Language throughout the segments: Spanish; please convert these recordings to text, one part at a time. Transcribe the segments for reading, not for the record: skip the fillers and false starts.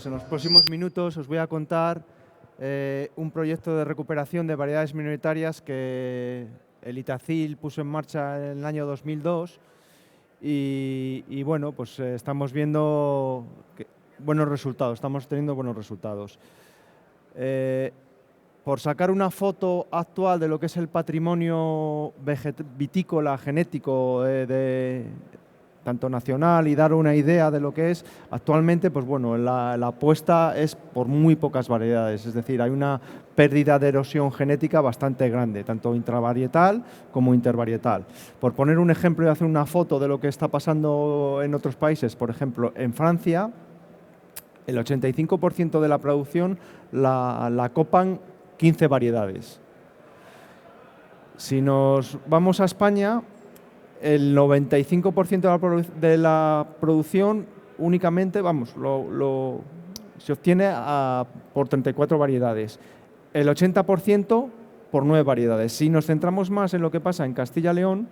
pues en los próximos minutos os voy a contar un proyecto de recuperación de variedades minoritarias que el Itacil puso en marcha en el año 2002 y bueno, pues estamos viendo buenos resultados, estamos teniendo buenos resultados. Por sacar una foto actual de lo que es el patrimonio vitícola genético tanto nacional y dar una idea de lo que es, actualmente pues bueno, la apuesta es por muy pocas variedades, es decir, hay una pérdida de erosión genética bastante grande, tanto intravarietal como intervarietal. Por poner un ejemplo y hacer una foto de lo que está pasando en otros países, por ejemplo, en Francia, el 85% de la producción la copan 15 variedades. Si nos vamos a España, el 95% de la producción únicamente, se obtiene por 34 variedades. El 80% por 9 variedades. Si nos centramos más en lo que pasa en Castilla y León,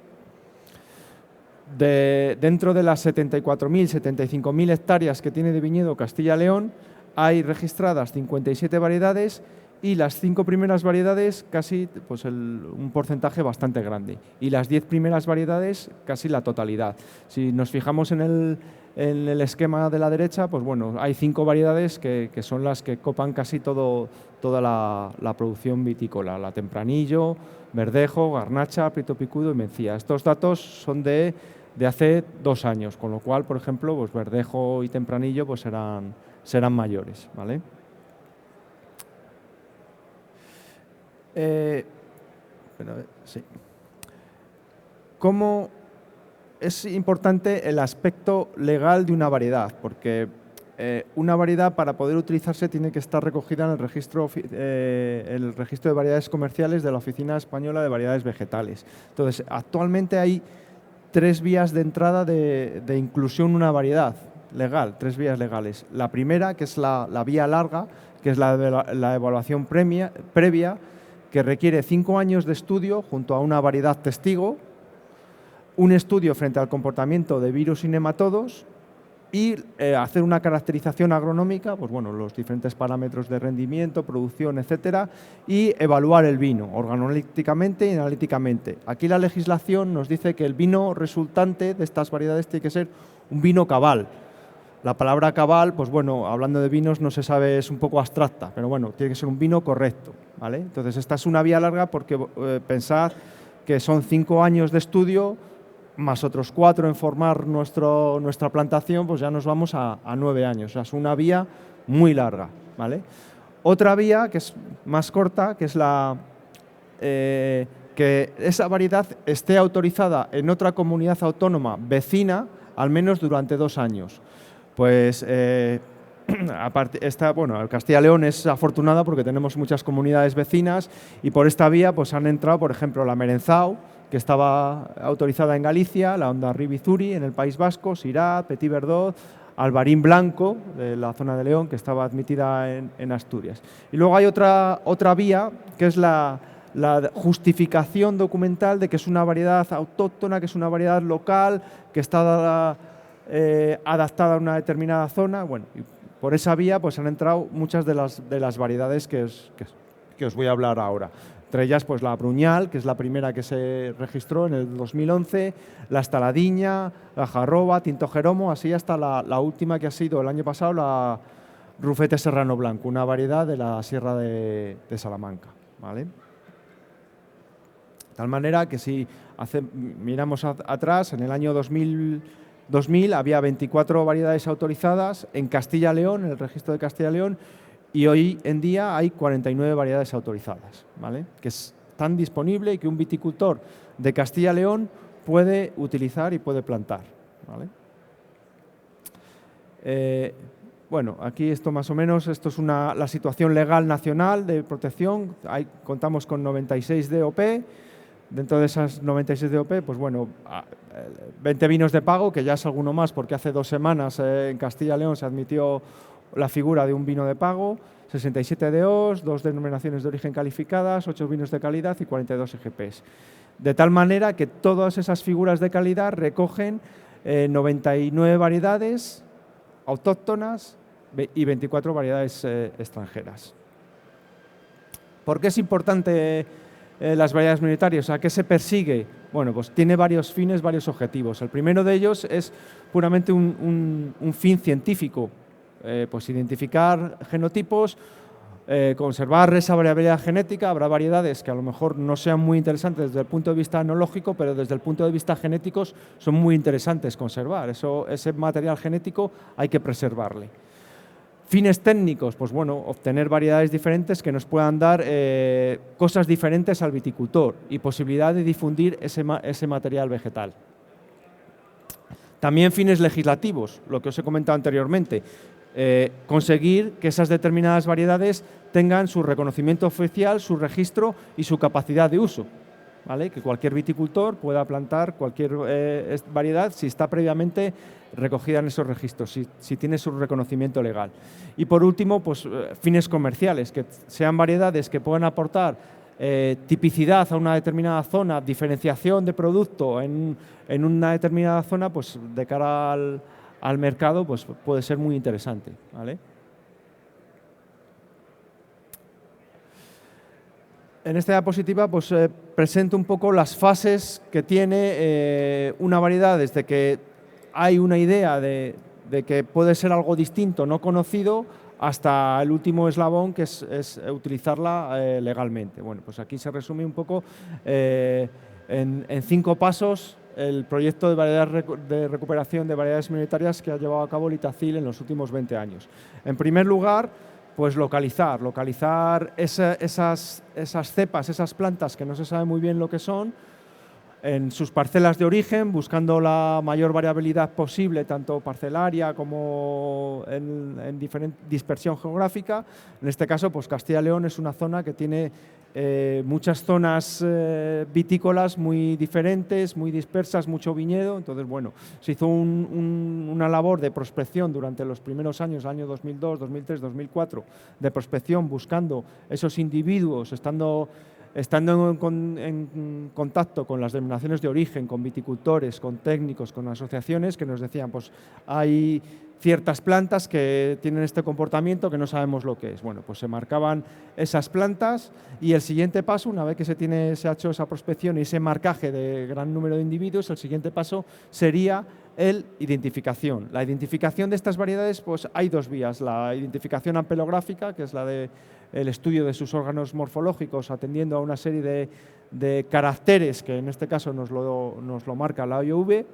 dentro de las 74.000, 75.000 hectáreas que tiene de viñedo Castilla y León, hay registradas 57 variedades y las 5 primeras variedades casi pues un porcentaje bastante grande y las 10 primeras variedades casi la totalidad. Si nos fijamos en el esquema de la derecha, pues bueno, hay 5 variedades que son las que copan casi toda la producción vitícola: la Tempranillo, Verdejo, Garnacha, Prieto Picudo y Mencía. Estos datos son de hace 2 años, con lo cual, por ejemplo, pues Verdejo y Tempranillo pues serán mayores, ¿vale? Sí. ¿Cómo es importante el aspecto legal de una variedad? Porque una variedad, para poder utilizarse, tiene que estar recogida en el registro de variedades comerciales de la Oficina Española de Variedades Vegetales. Entonces, actualmente hay 3 vías de entrada de inclusión en una variedad legal, 3 vías legales. La primera, que es la vía larga, que es la evaluación previa, que requiere 5 años de estudio junto a una variedad testigo, un estudio frente al comportamiento de virus y nematodos y hacer una caracterización agronómica, pues bueno, los diferentes parámetros de rendimiento, producción, etcétera, y evaluar el vino organolípticamente y analíticamente. Aquí la legislación nos dice que el vino resultante de estas variedades tiene que ser un vino cabal. La palabra cabal, pues bueno, hablando de vinos no se sabe, es un poco abstracta, pero bueno, tiene que ser un vino correcto, ¿vale? Entonces esta es una vía larga porque pensad que son 5 años de estudio más otros 4 en formar nuestra plantación, pues ya nos vamos a 9 años. O sea, es una vía muy larga, ¿vale? Otra vía, que es más corta, que es que esa variedad esté autorizada en otra comunidad autónoma vecina al menos durante 2 años. Pues bueno, Castilla y León es afortunada porque tenemos muchas comunidades vecinas y por esta vía pues han entrado, por ejemplo, la Merenzao, que estaba autorizada en Galicia, la Hondarribia Zuri en el País Vasco, Syrah, Petit Verdot, Albarín Blanco, de la zona de León, que estaba admitida en Asturias. Y luego hay otra vía, que es la justificación documental de que es una variedad autóctona, que es una variedad local, que está adaptada a una determinada zona. Bueno, y por esa vía pues han entrado muchas de las variedades que os voy a hablar ahora. Entre ellas, pues la Bruñal, que es la primera que se registró en el 2011, la Estaladiña, la Jarroba, Tinto Jeromo, así hasta la última que ha sido el año pasado, la Rufete Serrano Blanco, una variedad de la Sierra de Salamanca, ¿vale? De tal manera que si miramos atrás, en el año 2000 había 24 variedades autorizadas en Castilla y León, en el registro de Castilla y León, y hoy en día hay 49 variedades autorizadas, ¿vale? Que están disponibles y que un viticultor de Castilla y León puede utilizar y puede plantar, ¿vale? Bueno, aquí esto más o menos, esto es la situación legal nacional de protección. Contamos con 96 DOP. Dentro de esas 96 DOP, pues bueno, 20 vinos de pago, que ya es alguno más porque hace 2 semanas en Castilla y León se admitió la figura de un vino de pago, 67 DOs, 2 denominaciones de origen calificadas, 8 vinos de calidad y 42 EGPs. De tal manera que todas esas figuras de calidad recogen 99 variedades autóctonas y 24 variedades extranjeras. ¿Por qué es importante las variedades minoritarias? ¿A qué se persigue? Bueno, pues tiene varios fines, varios objetivos. El primero de ellos es puramente un fin científico, pues identificar genotipos, conservar esa variabilidad genética. Habrá variedades que a lo mejor no sean muy interesantes desde el punto de vista enológico, pero desde el punto de vista genético son muy interesantes conservar. Ese material genético hay que preservarle. Fines técnicos, pues bueno, obtener variedades diferentes que nos puedan dar cosas diferentes al viticultor y posibilidad de difundir ese material vegetal. También fines legislativos, lo que os he comentado anteriormente, conseguir que esas determinadas variedades tengan su reconocimiento oficial, su registro y su capacidad de uso, ¿vale? Que cualquier viticultor pueda plantar cualquier variedad si está previamente recogida en esos registros, si tiene su reconocimiento legal. Y por último, pues fines comerciales, que sean variedades que puedan aportar tipicidad a una determinada zona, diferenciación de producto en una determinada zona, pues de cara al mercado, pues puede ser muy interesante, ¿vale? En esta diapositiva pues, presento un poco las fases que tiene una variedad desde que hay una idea de que puede ser algo distinto, no conocido, hasta el último eslabón, que es utilizarla legalmente. Bueno, pues aquí se resume un poco en 5 pasos el proyecto de recuperación de variedades minoritarias que ha llevado a cabo el Itacil en los últimos 20 años. En primer lugar, pues localizar esas cepas, esas plantas que no se sabe muy bien lo que son, en sus parcelas de origen, buscando la mayor variabilidad posible, tanto parcelaria como en diferente dispersión geográfica. En este caso, pues Castilla y León es una zona que tiene muchas zonas vitícolas muy diferentes, muy dispersas, mucho viñedo. Entonces, bueno, se hizo una labor de prospección durante los primeros años, año 2002, 2003, 2004, de prospección buscando esos individuos, estando en contacto con las denominaciones de origen, con viticultores, con técnicos, con asociaciones que nos decían, pues hay ciertas plantas que tienen este comportamiento que no sabemos lo que es. Bueno, pues se marcaban esas plantas y el siguiente paso, una vez que se ha hecho esa prospección y ese marcaje de gran número de individuos, el siguiente paso sería el identificación. La identificación de estas variedades, pues hay 2 vías. La identificación ampelográfica, que es la de el estudio de sus órganos morfológicos atendiendo a una serie de caracteres que en este caso nos lo marca la IOV,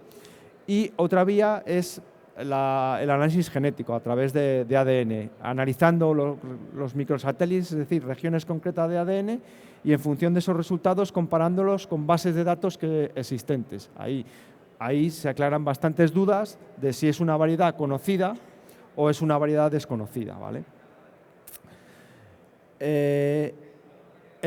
y otra vía es el análisis genético a través de ADN, analizando los microsatélites, es decir, regiones concretas de ADN, y en función de esos resultados comparándolos con bases de datos existentes. Ahí se aclaran bastantes dudas de si es una variedad conocida o es una variedad desconocida, ¿vale? El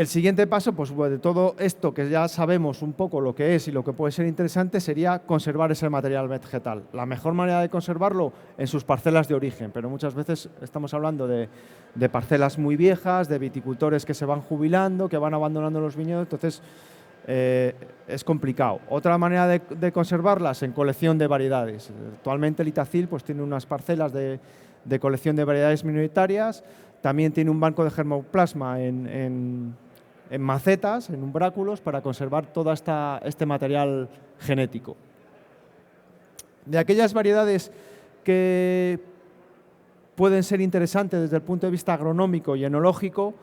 siguiente paso, pues de todo esto que ya sabemos un poco lo que es y lo que puede ser interesante, sería conservar ese material vegetal. La mejor manera de conservarlo en sus parcelas de origen, pero muchas veces estamos hablando de parcelas muy viejas, de viticultores que se van jubilando, que van abandonando los viñedos, entonces es complicado. Otra manera de conservarlas en colección de variedades. Actualmente el Itacil pues, tiene unas parcelas de colección de variedades minoritarias. También tiene un banco de germoplasma en macetas, en umbráculos, para conservar todo este material genético. De aquellas variedades que pueden ser interesantes desde el punto de vista agronómico y enológico,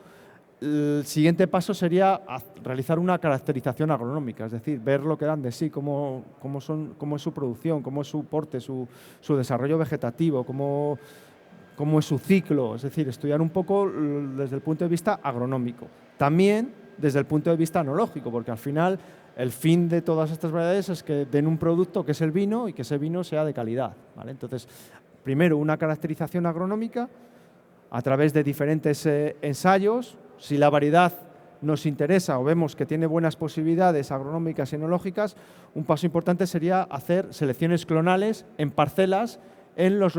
el siguiente paso sería realizar una caracterización agronómica, es decir, ver lo que dan de sí, cómo es su producción, cómo es su porte, su desarrollo vegetativo, cómo es su ciclo, es decir, estudiar un poco desde el punto de vista agronómico. También desde el punto de vista enológico, porque al final el fin de todas estas variedades es que den un producto que es el vino y que ese vino sea de calidad, ¿vale? Entonces, primero una caracterización agronómica a través de diferentes ensayos. Si la variedad nos interesa o vemos que tiene buenas posibilidades agronómicas y enológicas, un paso importante sería hacer selecciones clonales en parcelas en los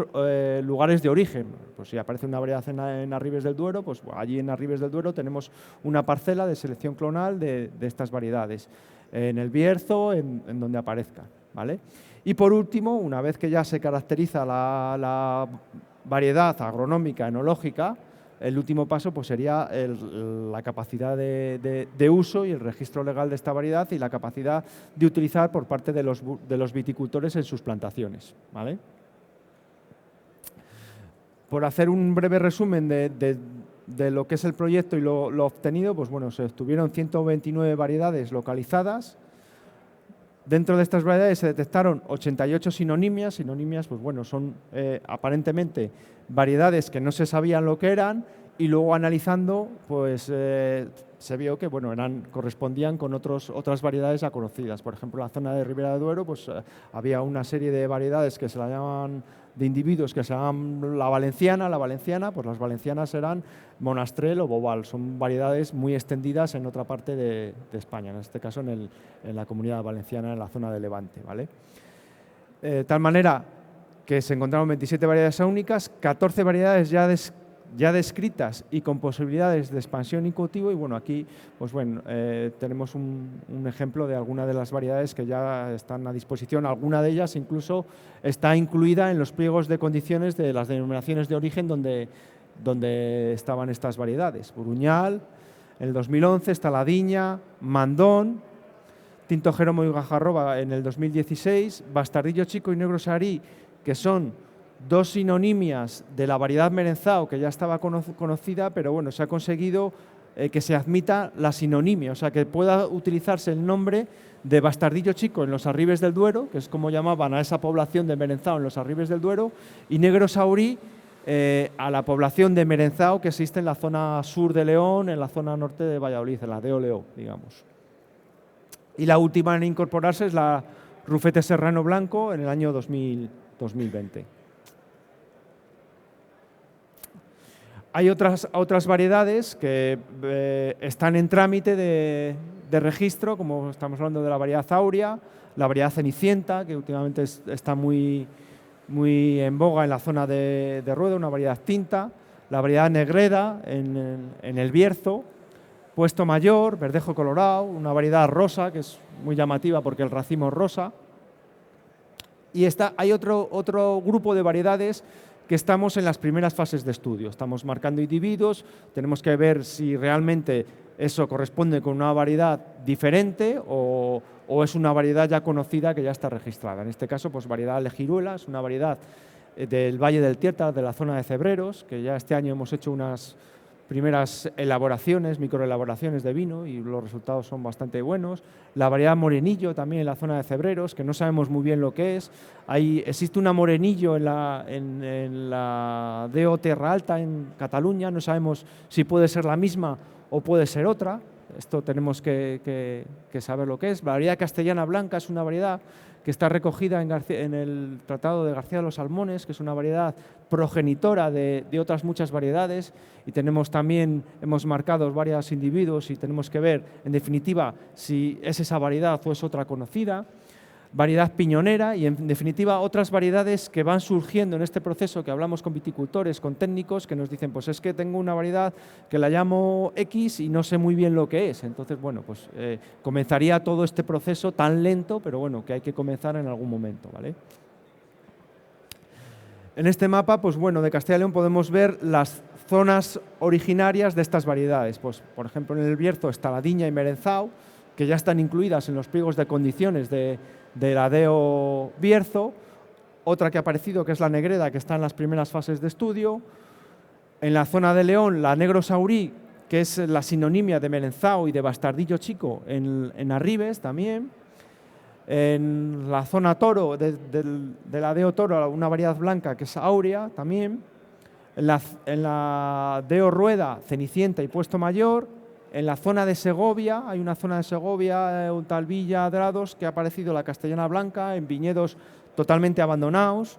lugares de origen. Pues si aparece una variedad en Arribes del Duero, pues allí en Arribes del Duero tenemos una parcela de selección clonal de estas variedades. En el Bierzo, en donde aparezca, ¿vale? Y por último, una vez que ya se caracteriza la variedad agronómica, enológica, el último paso pues, sería la capacidad de uso y el registro legal de esta variedad y la capacidad de utilizar por parte de los viticultores en sus plantaciones, ¿vale? Por hacer un breve resumen de lo que es el proyecto y lo obtenido, pues bueno, se obtuvieron 129 variedades localizadas. Dentro de estas variedades se detectaron 88 sinonimias. Sinonimias, pues bueno, son aparentemente variedades que no se sabían lo que eran y luego analizando, pues se vio que bueno, correspondían con otras variedades ya conocidas. Por ejemplo, en la zona de Ribera de Duero, pues había una serie de variedades que se la llaman de individuos que se llaman la valenciana, pues las valencianas eran monastrel o bobal, son variedades muy extendidas en otra parte de España, en este caso en la Comunidad Valenciana, en la zona de Levante, ¿vale? De tal manera que se encontraron 27 variedades únicas, 14 variedades ya descritas y con posibilidades de expansión y cultivo, y bueno, aquí pues bueno, tenemos un ejemplo de algunas de las variedades que ya están a disposición. Alguna de ellas incluso está incluida en los pliegos de condiciones de las denominaciones de origen donde estaban estas variedades. Buruñal, en el 2011, Estaladiña, Mandón, Tinto Jeromo y Gajarroba en el 2016, Bastardillo Chico y Negro Saharí, que son dos sinonimias de la variedad Merenzao, que ya estaba conocida, pero bueno, se ha conseguido que se admita la sinonimia, o sea, que pueda utilizarse el nombre de Bastardillo Chico en los Arribes del Duero, que es como llamaban a esa población de Merenzao en los Arribes del Duero, y Negro Saharí a la población de Merenzao que existe en la zona sur de León, en la zona norte de Valladolid, en la de Oleo, digamos. Y la última en incorporarse es la Rufete Serrano Blanco en el año 2020. Hay otras variedades que están en trámite de registro, como estamos hablando de la variedad áurea, la variedad cenicienta, que últimamente está muy en boga en la zona de Rueda, una variedad tinta, la variedad negreda en el Bierzo, Puesto Mayor, Verdejo Colorado, una variedad rosa, que es muy llamativa porque el racimo es rosa. Y hay otro grupo de variedades que estamos en las primeras fases de estudio. Estamos marcando individuos, tenemos que ver si realmente eso corresponde con una variedad diferente o es una variedad ya conocida que ya está registrada. En este caso, pues variedad Legiruela, es una variedad del Valle del Tierta, de la zona de Cebreros, que ya este año hemos hecho unas primeras elaboraciones, microelaboraciones de vino y los resultados son bastante buenos. La variedad Morenillo también en la zona de Cebreros, que no sabemos muy bien lo que es. Existe una Morenillo en la DO Terra Alta en Cataluña, no sabemos si puede ser la misma o puede ser otra. Esto tenemos que saber lo que es. La variedad Castellana Blanca es una variedad que está recogida en el Tratado de García de los Salmones, que es una variedad progenitora de otras muchas variedades, y hemos marcado varios individuos y tenemos que ver, en definitiva, si es esa variedad o es otra conocida. Variedad piñonera y, en definitiva, otras variedades que van surgiendo en este proceso, que hablamos con viticultores, con técnicos, que nos dicen, pues es que tengo una variedad que la llamo X y no sé muy bien lo que es. Entonces, bueno, pues comenzaría todo este proceso tan lento, pero bueno, que hay que comenzar en algún momento, ¿vale? En este mapa, pues bueno, de Castilla y León podemos ver las zonas originarias de estas variedades. Pues, por ejemplo, en el Bierzo, Estaladiña y Merenzao, que ya están incluidas en los pliegos de condiciones de la DO Bierzo. Otra que ha aparecido, que es la Negreda, que está en las primeras fases de estudio. En la zona de León, la Negro Saharí, que es la sinonimia de Merenzao y de Bastardillo Chico en Arribes también. En la zona Toro, de la DO Toro, una variedad blanca que es áurea también. En la DO Rueda, Cenicienta y Puesto Mayor. En la zona de Segovia, hay una zona de Segovia, un tal Villa Drados, que ha aparecido la Castellana Blanca en viñedos totalmente abandonados.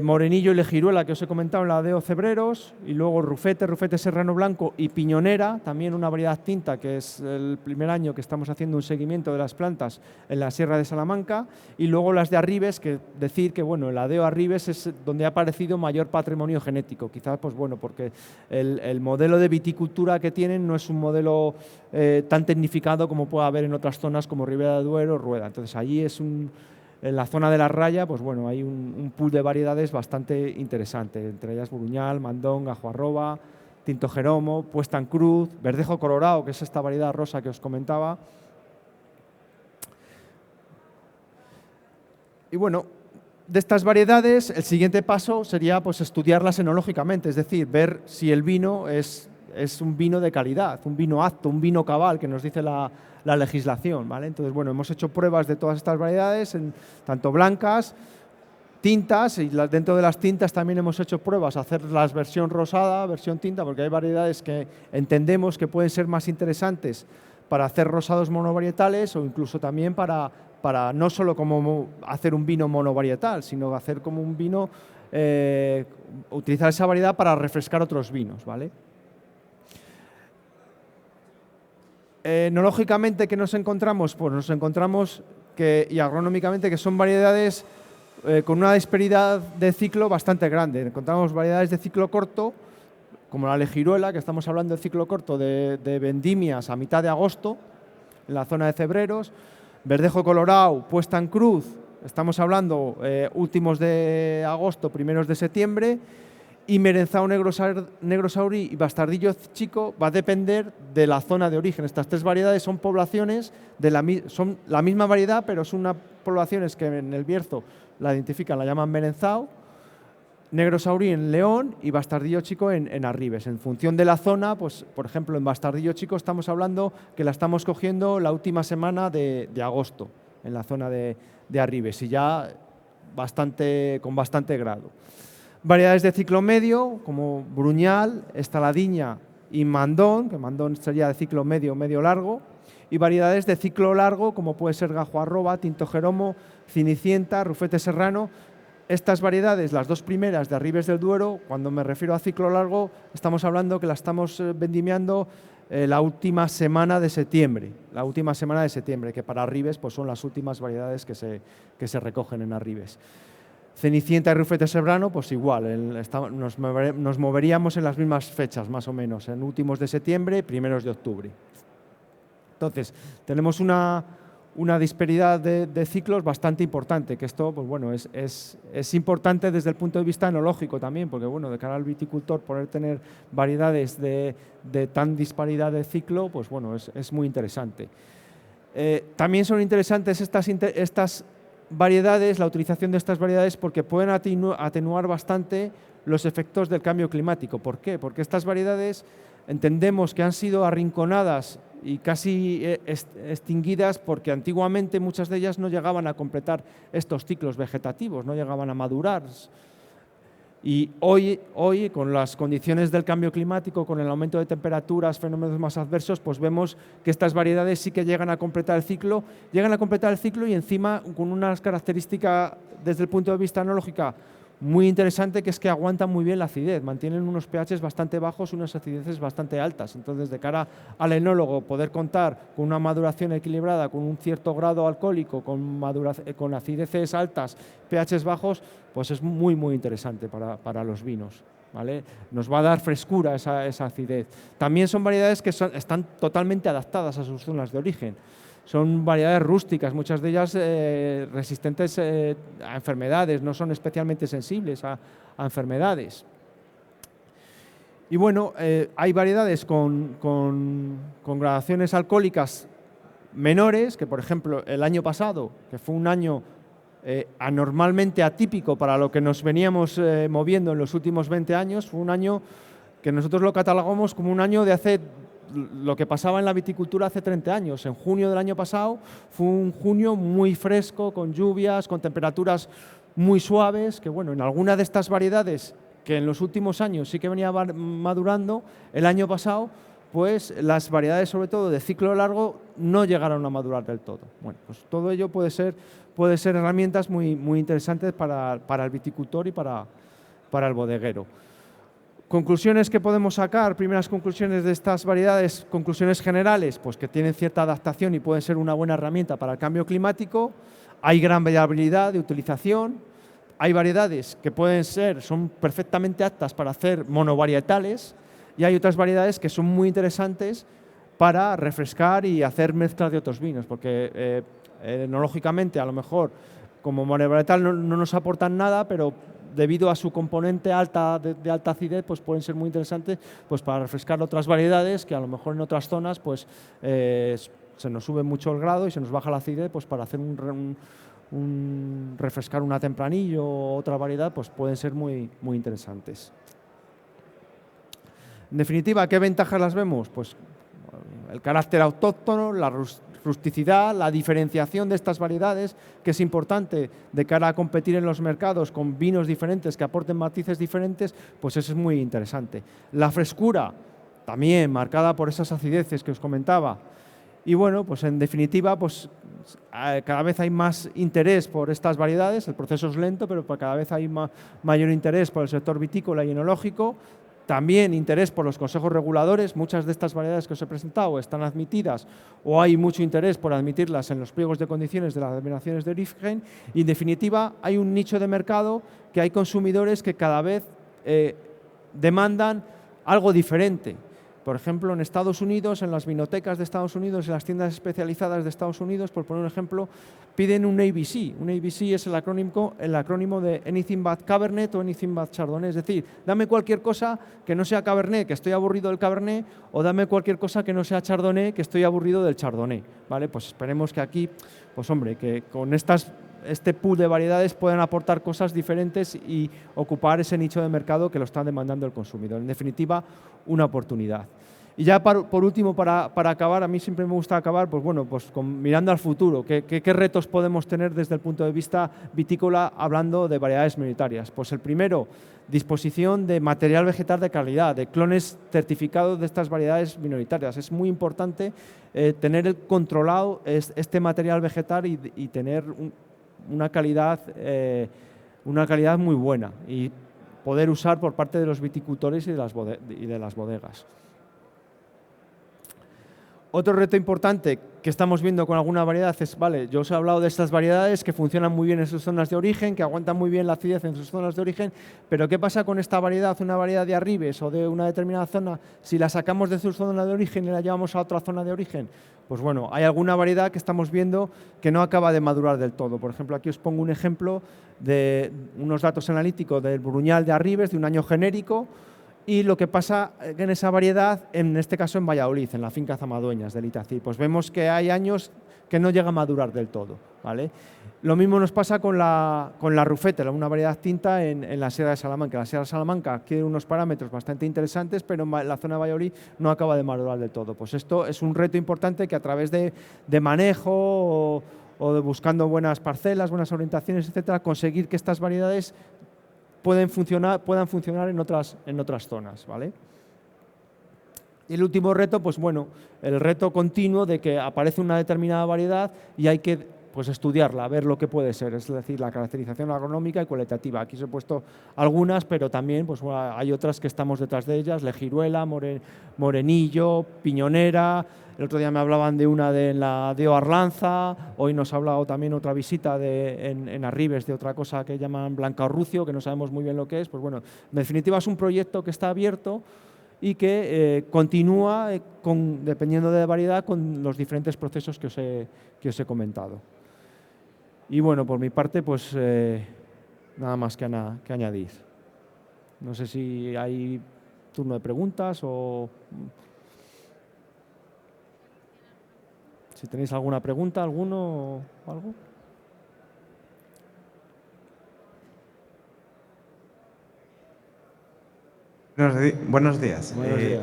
Morenillo y Legiruela, que os he comentado, en la DO Cebreros, y luego Rufete Serrano Blanco y Piñonera, también una variedad tinta, que es el primer año que estamos haciendo un seguimiento de las plantas en la Sierra de Salamanca, y luego las de Arribes, que decir que bueno, en la DO Arribes es donde ha aparecido mayor patrimonio genético, quizás pues bueno, porque el modelo de viticultura que tienen no es un modelo tan tecnificado como puede haber en otras zonas como Ribera de Duero o Rueda. Entonces allí es en la zona de la Raya, pues bueno, hay un pool de variedades bastante interesante, entre ellas Bruñal, Mandón, Gajo Arroba, Tinto Jeromo, Puesta en Cruz, Verdejo Colorado, que es esta variedad rosa que os comentaba. Y bueno, de estas variedades, el siguiente paso sería pues, estudiarlas enológicamente, es decir, ver si el vino es un vino de calidad, un vino apto, un vino cabal, que nos dice la legislación, ¿vale? Entonces, bueno, hemos hecho pruebas de todas estas variedades, tanto blancas, tintas, y dentro de las tintas también hemos hecho pruebas, hacer la versión rosada, versión tinta, porque hay variedades que entendemos que pueden ser más interesantes para hacer rosados monovarietales o incluso también para no solo como hacer un vino monovarietal, sino hacer como un vino, utilizar esa variedad para refrescar otros vinos, ¿vale? Enológicamente, ¿qué nos encontramos? Pues nos encontramos y agronómicamente que son variedades con una disparidad de ciclo bastante grande. Encontramos variedades de ciclo corto, como la legiruela, que estamos hablando de ciclo corto de vendimias a mitad de agosto, en la zona de Cebreros. Verdejo Colorado, Puesta en Cruz, estamos hablando últimos de agosto, primeros de septiembre. Y Merenzao Negro Saurí y Bastardillo Chico va a depender de la zona de origen. Estas tres variedades son poblaciones, son la misma variedad, pero son unas poblaciones que en el Bierzo la identifican, la llaman Merenzao, Negro Saurí en León y Bastardillo Chico en Arribes. En función de la zona, pues por ejemplo en Bastardillo Chico estamos hablando que la estamos cogiendo la última semana de agosto, en la zona de Arribes, y ya con bastante grado. Variedades de ciclo medio, como Bruñal, Estaladiña y Mandón, que Mandón sería de ciclo medio, medio largo, y variedades de ciclo largo, como puede ser Gajo Arroba, Tinto Jeromo, Cinicienta, Rufete Serrano. Estas variedades, las dos primeras de Arribes del Duero, cuando me refiero a ciclo largo, estamos hablando que la estamos vendimiando la última semana de septiembre, que para Arribes pues, son las últimas variedades que se recogen en Arribes. Cenicienta y Rufete Serrano, pues igual, nos moveríamos en las mismas fechas, más o menos, en últimos de septiembre, primeros de octubre. Entonces, tenemos una disparidad de ciclos bastante importante, que esto, pues bueno, es importante desde el punto de vista enológico también, porque bueno, de cara al viticultor, poder tener variedades de tan disparidad de ciclo, pues bueno, es muy interesante. También son interesantes estas variedades, la utilización de estas variedades, porque pueden atenuar bastante los efectos del cambio climático. ¿Por qué? Porque estas variedades entendemos que han sido arrinconadas y casi extinguidas porque antiguamente muchas de ellas no llegaban a completar estos ciclos vegetativos, no llegaban a madurar. Y hoy, con las condiciones del cambio climático, con el aumento de temperaturas, fenómenos más adversos, pues vemos que estas variedades sí que llegan a completar el ciclo y encima con unas características desde el punto de vista enológico muy interesante, que es que aguantan muy bien la acidez, mantienen unos pHs bastante bajos y unas acideces bastante altas. Entonces, de cara al enólogo, poder contar con una maduración equilibrada, con un cierto grado alcohólico, con acideces altas, pHs bajos, pues es muy, muy interesante para los vinos, ¿vale? Nos va a dar frescura esa acidez. También son variedades que están totalmente adaptadas a sus zonas de origen. Son variedades rústicas, muchas de ellas resistentes a enfermedades, no son especialmente sensibles a enfermedades. Y bueno, hay variedades con gradaciones alcohólicas menores, que por ejemplo el año pasado, que fue un año anormalmente atípico para lo que nos veníamos moviendo en los últimos 20 años, fue un año que nosotros lo catalogamos como un año de hace lo que pasaba en la viticultura hace 30 años. En junio del año pasado fue un junio muy fresco, con lluvias, con temperaturas muy suaves, que bueno, en alguna de estas variedades que en los últimos años sí que venía madurando, el año pasado, pues las variedades sobre todo de ciclo largo no llegaron a madurar del todo. Bueno, pues todo ello puede ser herramientas muy, muy interesantes para el viticultor y para el bodeguero. Conclusiones que podemos sacar, primeras conclusiones de estas variedades, conclusiones generales, pues que tienen cierta adaptación y pueden ser una buena herramienta para el cambio climático. Hay gran variabilidad de utilización, hay variedades que son perfectamente aptas para hacer monovarietales y hay otras variedades que son muy interesantes para refrescar y hacer mezclas de otros vinos, porque enológicamente a lo mejor como monovarietal no nos aportan nada, pero debido a su componente alta de alta acidez, pues pueden ser muy interesantes pues para refrescar otras variedades que a lo mejor en otras zonas pues se nos sube mucho el grado y se nos baja la acidez, pues para hacer refrescar una tempranillo o otra variedad, pues pueden ser muy interesantes. En definitiva, ¿qué ventajas las vemos? Pues el carácter autóctono, la rusticidad, la diferenciación de estas variedades, que es importante de cara a competir en los mercados con vinos diferentes que aporten matices diferentes, pues eso es muy interesante. La frescura, también marcada por esas acideces que os comentaba. Y bueno, pues en definitiva, pues cada vez hay más interés por estas variedades, el proceso es lento, pero cada vez hay mayor interés por el sector vitícola y enológico. También interés por los consejos reguladores, muchas de estas variedades que os he presentado están admitidas o hay mucho interés por admitirlas en los pliegos de condiciones de las denominaciones de origen y en definitiva hay un nicho de mercado que hay consumidores que cada vez demandan algo diferente. Por ejemplo, en Estados Unidos, en las vinotecas de Estados Unidos, en las tiendas especializadas de Estados Unidos, por poner un ejemplo, piden un ABC. Un ABC es el acrónimo de Anything but Cabernet o Anything but Chardonnay. Es decir, dame cualquier cosa que no sea Cabernet, que estoy aburrido del Cabernet, o dame cualquier cosa que no sea Chardonnay, que estoy aburrido del Chardonnay. ¿Vale? Pues esperemos que aquí, pues hombre, que con este pool de variedades puedan aportar cosas diferentes y ocupar ese nicho de mercado que lo está demandando el consumidor. En definitiva, una oportunidad. Y ya por último, para acabar, a mí siempre me gusta acabar pues bueno, pues mirando al futuro, ¿qué retos podemos tener desde el punto de vista vitícola hablando de variedades minoritarias? Pues el primero, disposición de material vegetal de calidad, de clones certificados de estas variedades minoritarias. Es muy importante tener controlado este material vegetal y tener una calidad muy buena y poder usar por parte de los viticultores y de las bodegas. Otro reto importante que estamos viendo con alguna variedad es, vale, yo os he hablado de estas variedades que funcionan muy bien en sus zonas de origen, que aguantan muy bien la acidez en sus zonas de origen, pero ¿qué pasa con esta variedad, una variedad de arribes o de una determinada zona, si la sacamos de su zona de origen y la llevamos a otra zona de origen? Pues bueno, hay alguna variedad que estamos viendo que no acaba de madurar del todo. Por ejemplo, aquí os pongo un ejemplo de unos datos analíticos del Bruñal de Arribes, de un año genérico, y lo que pasa en esa variedad, en este caso en Valladolid, en la finca Zamadueñas del Itací, pues vemos que hay años que no llega a madurar del todo, ¿vale? Lo mismo nos pasa con la Rufete, una variedad tinta en la Sierra de Salamanca. La Sierra de Salamanca tiene unos parámetros bastante interesantes, pero en la zona de Valladolid no acaba de madurar del todo. Pues esto es un reto importante que a través de manejo o de buscando buenas parcelas, buenas orientaciones, etcétera, conseguir que estas variedades puedan funcionar en otras zonas, ¿vale? Y el último reto, pues bueno, el reto continuo de que aparece una determinada variedad y hay que pues estudiarla, ver lo que puede ser, es decir, la caracterización agronómica y cualitativa. Aquí os he puesto algunas, pero también pues, bueno, hay otras que estamos detrás de ellas, Legiruela, Morenillo, Piñonera. El otro día me hablaban de una de la de Arlanza, hoy nos ha hablado también otra visita en Arribes de otra cosa que llaman Blancaurrucio, que no sabemos muy bien lo que es. Pues bueno, en definitiva es un proyecto que está abierto y que continúa, dependiendo de la variedad, con los diferentes procesos que os he comentado. Y bueno, por mi parte, pues nada más que añadir. No sé si hay turno de preguntas o si tenéis alguna pregunta, alguno o algo. Buenos días. Buenos días.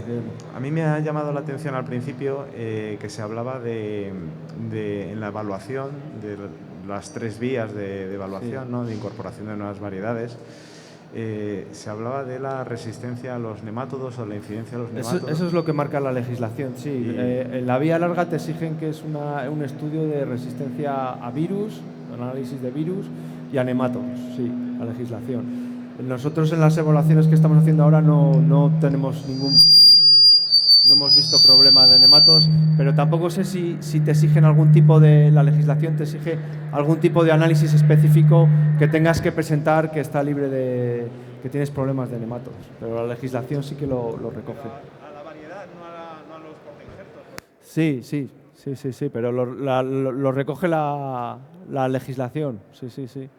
A mí me ha llamado la atención al principio que se hablaba en la evaluación, de las 3 vías de evaluación, sí, ¿no?, de incorporación de nuevas variedades. Se hablaba de la resistencia a los nemátodos o la incidencia de los nemátodos. Eso es lo que marca la legislación, sí. En la vía larga te exigen que es un estudio de resistencia a virus, análisis de virus y a nemátodos, sí, la legislación. Nosotros en las evaluaciones que estamos haciendo ahora no tenemos no hemos visto problemas de nemátodos, pero tampoco sé si te exigen algún tipo la legislación te exige algún tipo de análisis específico que tengas que presentar que está libre que tienes problemas de nemátodos, pero la legislación sí que lo recoge. A la variedad, no a los portainjertos. Sí, sí, sí, pero lo recoge la legislación. Sí, sí, sí.